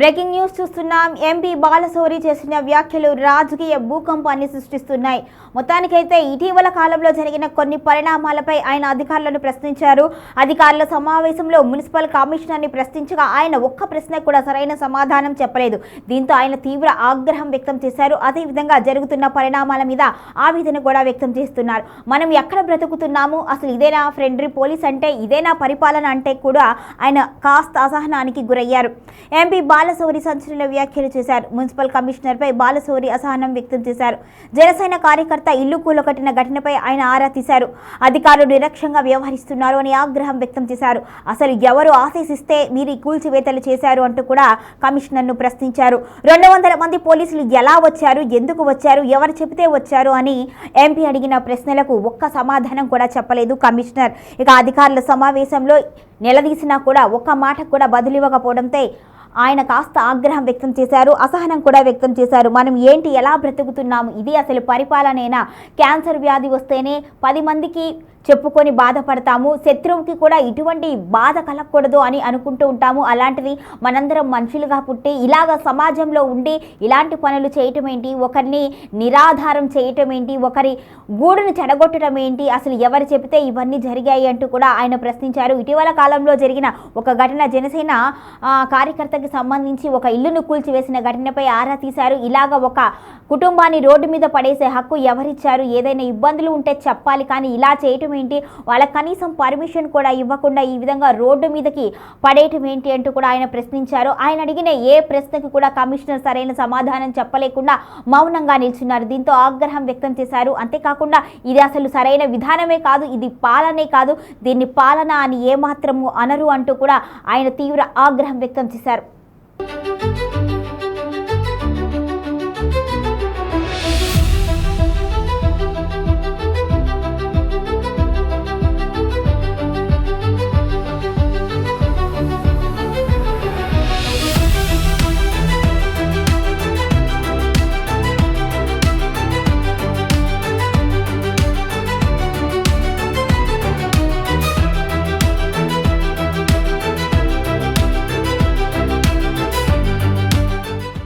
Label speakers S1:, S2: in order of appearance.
S1: Breaking news చూస్తున్నాం. MP Balashowry చేసిన వ్యాఖ్యలు రాజకీయ భూకంపాన్ని సృష్టిస్తున్నాయి. మొత్తానికైతే ఇటీవల కాలంలో జరిగిన కొన్ని పరిణామాలపై ఆయన అధికారులను ప్రశ్నించారు. అధికారుల సమావేశంలో మున్సిపల్ కమిషనర్ని ప్రశ్నించగా ఆయన ఒక్క ప్రశ్న కూడా సరైన సమాధానం చెప్పలేదు. దీంతో ఆయన తీవ్ర ఆగ్రహం వ్యక్తం చేశారు. అదేవిధంగా జరుగుతున్న పరిణామాల మీద ఆవేదన కూడా వ్యక్తం చేస్తున్నారు. మనం ఎక్కడ బ్రతుకుతున్నాము, అసలు ఇదేనా ఫ్రెండ్లీ పోలీస్ అంటే, ఇదేనా పరిపాలన అంటే కూడా ఆయన కాస్త అసహనానికి గురయ్యారు. ఎంపీ బాలశౌరి సంచలన వ్యాఖ్యలు చేశారు. మున్సిపల్ కమిషనర్పై బాలశౌరి అసహనం వ్యక్తం చేశారు. జనసేన కార్యకర్త ఇల్లు కూలగొట్టిన ఘటనపై ఆయన ఆరా తీశారు. అధికారులు నిర్లక్ష్యంగా వ్యవహరిస్తున్నారు అని ఆగ్రహం వ్యక్తం చేశారు. అసలు ఎవరు ఆదేశిస్తే మీరు కూల్చివేతలు చేశారు అంటూ కూడా కమిషనర్ను ప్రశ్నించారు. 200 మంది పోలీసులు ఎలా వచ్చారు, ఎందుకు వచ్చారు, ఎవరు చెబితే వచ్చారు అని ఎంపీ అడిగిన ప్రశ్నలకు ఒక్క సమాధానం కూడా చెప్పలేదు కమిషనర్. ఇక అధికారుల సమావేశంలో నిలదీసినా కూడా ఒక్క మాట కూడా బదులివ్వకపోవడంతో ఆయన కాస్త ఆగ్రహం వ్యక్తం చేశారు. అసహనం కూడా వ్యక్తం చేశారు. మనం ఏంటి, ఎలా బ్రతుకుతున్నాము, ఇది అసలు పరిపాలనేనా? క్యాన్సర్ వ్యాధి వస్తేనే 10 మందికి చెప్పుకొని బాధపడతాము, శత్రువుకి కూడా ఇటువంటి బాధ కలగకూడదు అని అనుకుంటూ ఉంటాము. అలాంటిది మనందరం మనుషులుగా పుట్టి ఇలాగ సమాజంలో ఉండి ఇలాంటి పనులు చేయటం ఏంటి, ఒకరిని నిరాధారం చేయటం ఏంటి, ఒకరి గూడును చెడగొట్టడం ఏంటి, అసలు ఎవరు చెబితే ఇవన్నీ జరిగాయి అంటూ కూడా ఆయన ప్రశ్నించారు. ఇటీవల కాలంలో జరిగిన ఒక ఘటన, జనసేన కార్యకర్తకి సంబంధించి ఒక ఇల్లును కూల్చివేసిన ఘటనపై ఆరా తీశారు. ఇలాగ ఒక కుటుంబాన్ని రోడ్డు మీద పడేసే హక్కు ఎవరిచ్చారు? ఏదైనా ఇబ్బందులు ఉంటే చెప్పాలి, కానీ ఇలా చేయటం ఏంటి, వాళ్ళకి కనీసం పర్మిషన్ కూడా ఇవ్వకుండా ఈ విధంగా రోడ్డు మీదకి పడేయటం ఏంటి అంటూ కూడా ఆయన ప్రశ్నించారు. ఆయన అడిగిన ఏ ప్రశ్నకు కూడా కమిషనర్ సరైన సమాధానం చెప్పలేకుండా మౌనంగా నిల్చున్నారు. దీంతో ఆగ్రహం వ్యక్తం చేశారు. అంతేకాకుండా ఇది అసలు సరైన విధానమే కాదు, ఇది పాలనే కాదు, దీన్ని పాలన అని ఏమాత్రము అనరు అంటూ కూడా ఆయన తీవ్ర ఆగ్రహం వ్యక్తం చేశారు.